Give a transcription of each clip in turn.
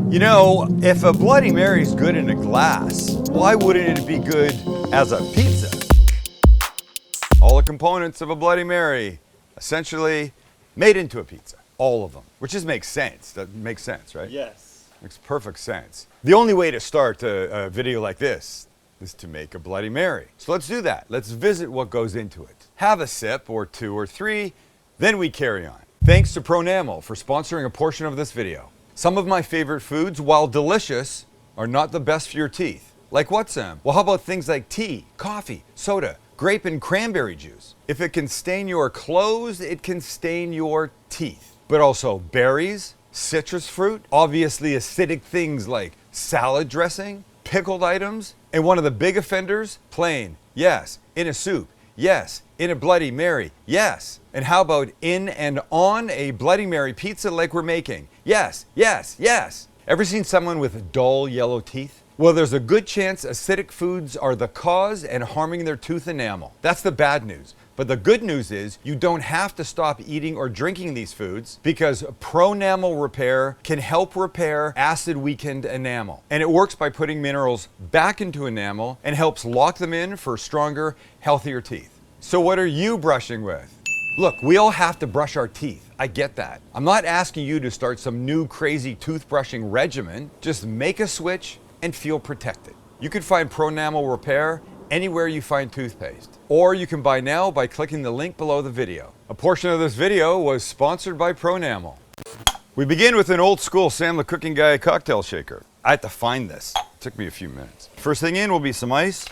You know, if a Bloody Mary's good in a glass, why wouldn't it be good as a pizza? All the components of a Bloody Mary, essentially made into a pizza. All of them, which just makes sense. That makes sense, right? Yes. Makes perfect sense. The only way to start a video like this is to make a Bloody Mary. So let's do that. Let's visit what goes into it. Have a sip or two or three, then we carry on. Thanks to Pronamel for sponsoring a portion of this video. Some of my favorite foods, while delicious, are not the best for your teeth. Like what, Sam? Well, how about things like tea, coffee, soda, grape and cranberry juice? If it can stain your clothes, it can stain your teeth. But also berries, citrus fruit, obviously acidic things like salad dressing, pickled items, and one of the big offenders, plain. Yes, in a soup. Yes, in a Bloody Mary. Yes. And how about in and on a Bloody Mary pizza like we're making? Yes, yes, yes. Ever seen someone with dull yellow teeth? Well, there's a good chance acidic foods are the cause and harming their tooth enamel. That's the bad news. But the good news is you don't have to stop eating or drinking these foods because Pronamel Repair can help repair acid-weakened enamel. And it works by putting minerals back into enamel and helps lock them in for stronger, healthier teeth. So what are you brushing with? Look, we all have to brush our teeth. I get that. I'm not asking you to start some new crazy toothbrushing regimen. Just make a switch and feel protected. You can find Pronamel Repair anywhere you find toothpaste. Or you can buy now by clicking the link below the video. A portion of this video was sponsored by Pronamel. We begin with an old school Sam the Cooking Guy cocktail shaker. I had to find this. It took me a few minutes. First thing in will be some ice.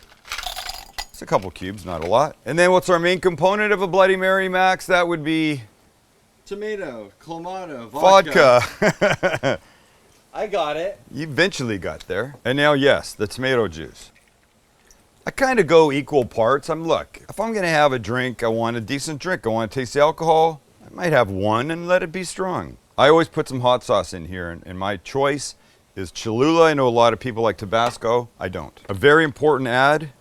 It's a couple cubes, not a lot. And then what's our main component of a Bloody Mary, Max? That would be Tomato, clamato, vodka. I got it. You eventually got there. And now, yes, the tomato juice. I kind of go equal parts. Look, if I'm gonna have a drink, I want a decent drink. I want to taste the alcohol. I might have one and let it be strong. I always put some hot sauce in here, and my choice is Cholula. I know a lot of people like Tabasco. I don't. A very important add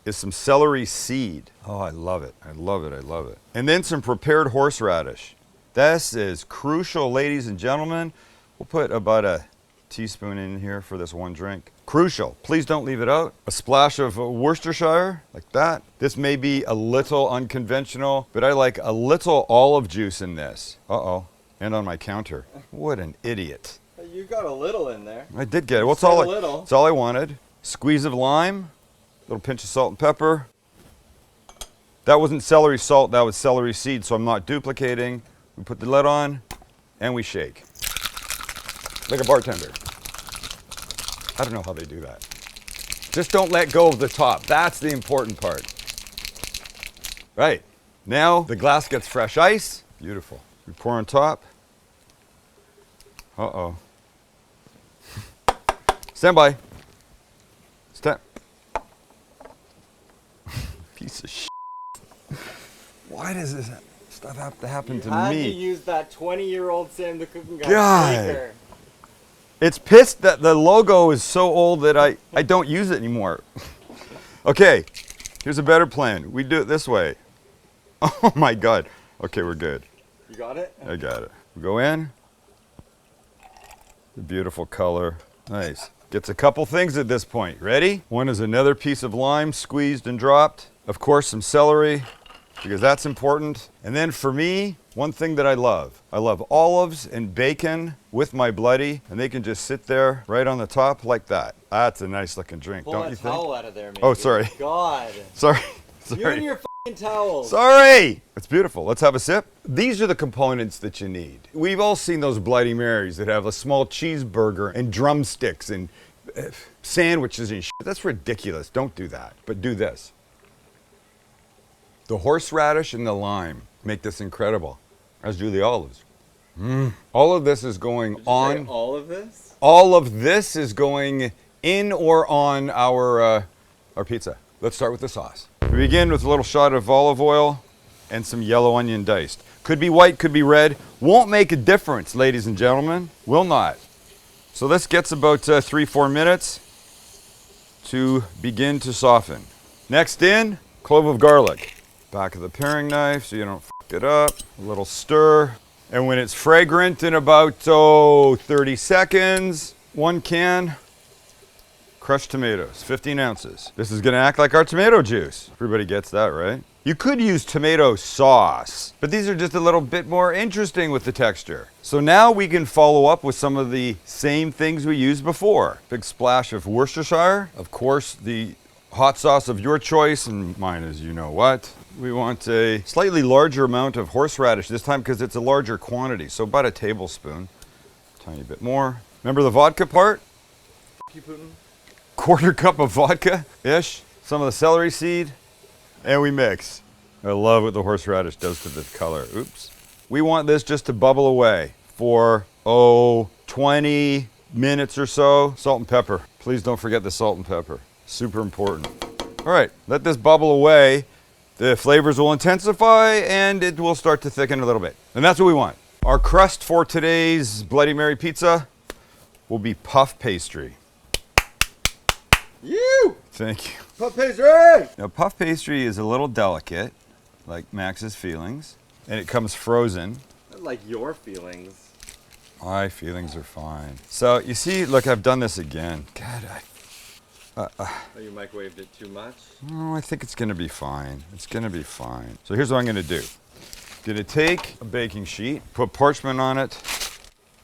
is some celery seed. Oh, I love it. I love it. I love it. And then some prepared horseradish. This is crucial, ladies and gentlemen. We'll put about a teaspoon in here for this one drink. Crucial. Please don't leave it out. A splash of Worcestershire, like that. This may be a little unconventional, but I like a little olive juice in this. Uh-oh. And on my counter. What an idiot. You got a little in there. I did get it. Well, that's all I wanted. Squeeze of lime. Little pinch of salt and pepper. That wasn't celery salt, that was celery seed, so I'm not duplicating. We put the lid on, and we shake. Like a bartender. I don't know how they do that. Just don't let go of the top. That's the important part. Right. Now the glass gets fresh ice. Beautiful. We pour on top. Uh-oh. Stand by. Stand. Piece of shit. Why does this stuff have to happen to me? You had to use that 20-year-old Sam the Cooking Guy shaker. It's pissed that the logo is so old that I don't use it anymore. Okay, here's a better plan. We do it this way. Oh my God. Okay, we're good. You got it? I got it. We go in. The beautiful color. Nice. Gets a couple things at this point. Ready? One is another piece of lime squeezed and dropped. Of course, some celery, because that's important. And then for me, one thing that I love olives and bacon with my bloody, and they can just sit there right on the top like that. That's a nice looking drink, don't you think? Pull that towel out of there, maybe. Oh, sorry. God. Sorry. You and your f***ing towels. Sorry. It's beautiful. Let's have a sip. These are the components that you need. We've all seen those Bloody Marys that have a small cheeseburger and drumsticks and sandwiches and shit. That's ridiculous. Don't do that. But do this. The horseradish and the lime make this incredible, as do the olives. All of this is going on. All of this? All of this is going in or on our pizza. Let's start with the sauce. We begin with a little shot of olive oil and some yellow onion diced. Could be white, could be red. Won't make a difference, ladies and gentlemen. Will not. So this gets about 3-4 minutes to begin to soften. Next in, clove of garlic. Back of the paring knife so you don't f it up. A little stir. And when it's fragrant in about 30 seconds, 1 can crushed tomatoes, 15 ounces. This is gonna act like our tomato juice. Everybody gets that, right? You could use tomato sauce, but these are just a little bit more interesting with the texture. So now we can follow up with some of the same things we used before. Big splash of Worcestershire, of course the hot sauce of your choice, and mine is you know what. We want a slightly larger amount of horseradish this time because it's a larger quantity, so about a tablespoon. Tiny bit more. Remember the vodka part? You Putin? Quarter cup of vodka-ish, some of the celery seed, and we mix. I love what the horseradish does to the color. Oops. We want this just to bubble away for, 20 minutes or so. Salt and pepper. Please don't forget the salt and pepper. Super important. All right, let this bubble away. The flavors will intensify and it will start to thicken a little bit. And that's what we want. Our crust for today's Bloody Mary pizza will be puff pastry. You! Thank you. Puff pastry! Now, puff pastry is a little delicate, like Max's feelings, and it comes frozen. I like your feelings. My feelings are fine. So, you see, look, I've done this again. God, Oh, you microwaved it too much? I think it's gonna be fine. It's gonna be fine. So here's what I'm gonna do. Gonna take a baking sheet, put parchment on it,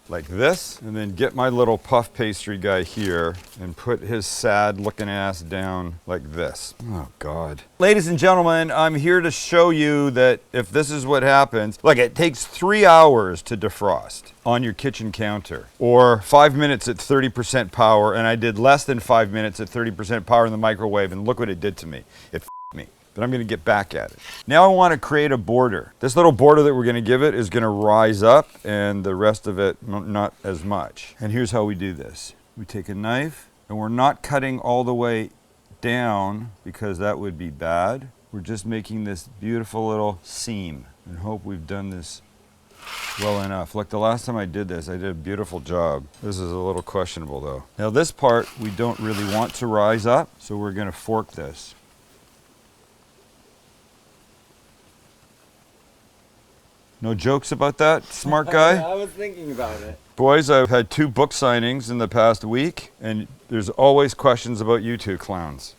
like this, and then get my little puff pastry guy here and put his sad looking ass down like this. Oh God. Ladies and gentlemen, I'm here to show you that if this is what happens, look, it takes 3 hours to defrost on your kitchen counter, or 5 minutes at 30% power, and I did less than 5 minutes at 30% power in the microwave, and look what it did to me. It f***ed me. But I'm gonna get back at it. Now I wanna create a border. This little border that we're gonna give it is gonna rise up and the rest of it not as much. And here's how we do this. We take a knife and we're not cutting all the way down because that would be bad. We're just making this beautiful little seam and hope we've done this well enough. Look, the last time I did this, I did a beautiful job. This is a little questionable though. Now this part we don't really want to rise up, so we're gonna fork this. No jokes about that, smart guy? I was thinking about it. Boys, I've had 2 book signings in the past week, and there's always questions about you 2 clowns.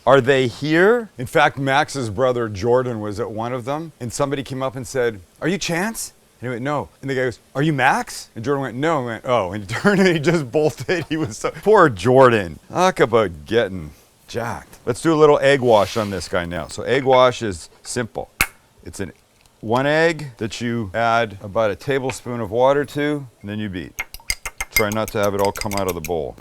Are they here? In fact, Max's brother Jordan was at one of them, and somebody came up and said, "Are you Chance?" And he went, "No." And the guy goes, "Are you Max?" And Jordan went, "No." And went, "Oh." And he turned and he just bolted. He was so... Poor Jordan. Talk about getting jacked. Let's do a little egg wash on this guy now. So egg wash is simple. It's 1 egg that you add about a tablespoon of water to, and then you beat. Try not to have it all come out of the bowl.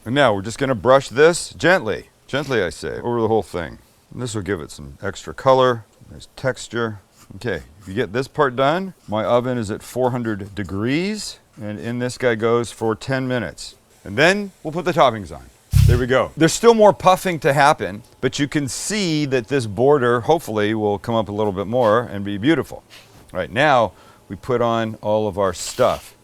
And now we're just gonna brush this gently, I say, over the whole thing. And this will give it some extra color, nice texture. Okay, if you get this part done, my oven is at 400 degrees, and in this guy goes for 10 minutes. And then we'll put the toppings on. There we go. There's still more puffing to happen, but you can see that this border hopefully will come up a little bit more and be beautiful. All right, now we put on all of our stuff.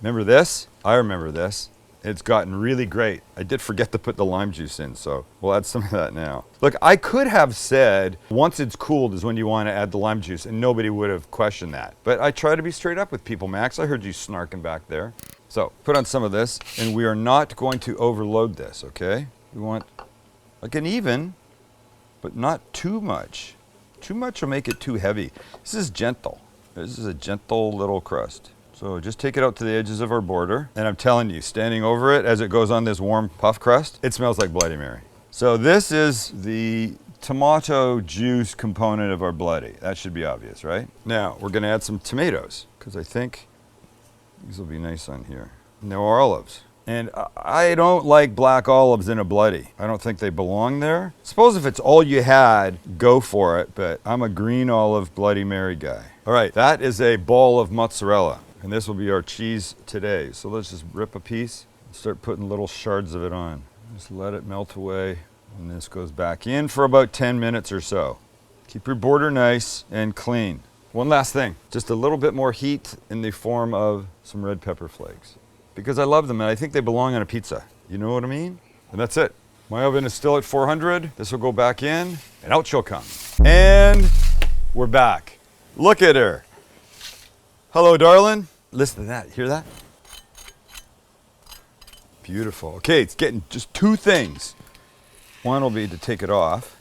Remember this? I remember this. It's gotten really great. I did forget to put the lime juice in, so we'll add some of that now. Look, I could have said once it's cooled is when you want to add the lime juice, and nobody would have questioned that. But I try to be straight up with people, Max. I heard you snarking back there. So put on some of this, and we are not going to overload this, okay? We want like an even, but not too much. Too much will make it too heavy. This is gentle. This is a gentle little crust. So just take it out to the edges of our border, and I'm telling you, standing over it as it goes on this warm puff crust, it smells like Bloody Mary. So this is the tomato juice component of our Bloody. That should be obvious, right? Now we're gonna add some tomatoes, because I think these will be nice on here. No olives. And I don't like black olives in a Bloody. I don't think they belong there. Suppose if it's all you had, go for it, but I'm a green olive Bloody Mary guy. All right, that is a ball of mozzarella, and this will be our cheese today. So let's just rip a piece and start putting little shards of it on. Just let it melt away, and this goes back in for about 10 minutes or so. Keep your border nice and clean. One last thing, just a little bit more heat in the form of some red pepper flakes, because I love them and I think they belong on a pizza. You know what I mean? And that's it. My oven is still at 400. This will go back in and out she'll come. And we're back. Look at her. Hello, darling. Listen to that. Hear that? Beautiful. Okay, it's getting just two things. One will be to take it off,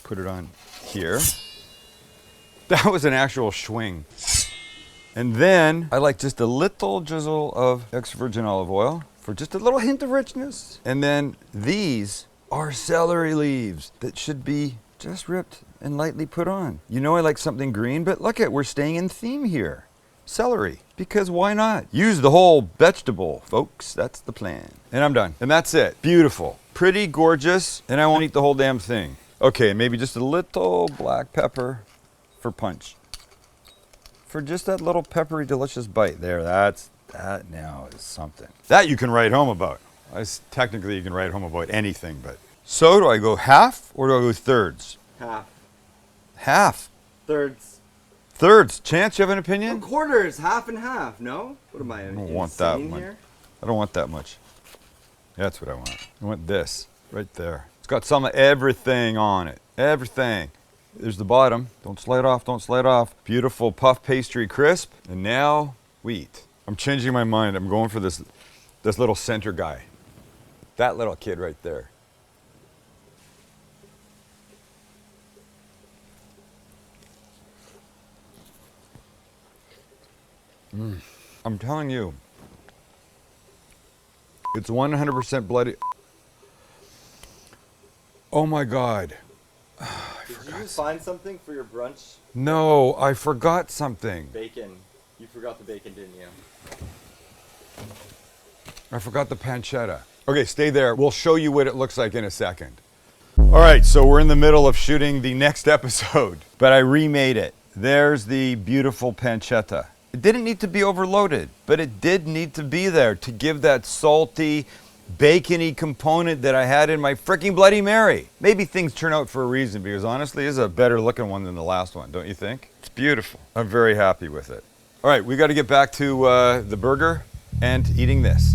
put it on here. That was an actual swing. And then I like just a little drizzle of extra virgin olive oil for just a little hint of richness. And then these are celery leaves that should be just ripped and lightly put on. You know I like something green, but look at, we're staying in theme here. Celery, because why not? Use the whole vegetable, folks. That's the plan. And I'm done. And that's it. Beautiful. Pretty gorgeous. And I won't eat the whole damn thing. Okay, maybe just a little black pepper for punch. For just that little peppery, delicious bite there. That now is something. That you can write home about. Technically, you can write home about anything, but. So do I go half or do I go thirds? Half. Half. Thirds. Thirds. Chance, you have an opinion? Quarters, half and half, no? What am I, I don't want that much. here? I don't want that much. That's what I want. I want this right there. It's got some of everything on it. Everything. There's the bottom. Don't slide off, don't slide off. Beautiful puff pastry crisp. And now we eat. I'm changing my mind. I'm going for this little center guy. That little kid right there. I'm telling you, it's 100% bloody. Oh my God. Did you find something for your brunch? No, I forgot something. Bacon. You forgot the bacon, didn't you? I forgot the pancetta. Okay, stay there. We'll show you what it looks like in a second. All right, so we're in the middle of shooting the next episode, but I remade it. There's the beautiful pancetta. It didn't need to be overloaded, but it did need to be there to give that salty, bacony component that I had in my freaking Bloody Mary. Maybe things turn out for a reason, because honestly, this is a better looking one than the last one, don't you think? It's beautiful. I'm very happy with it. All right, we got to get back to the burger and eating this.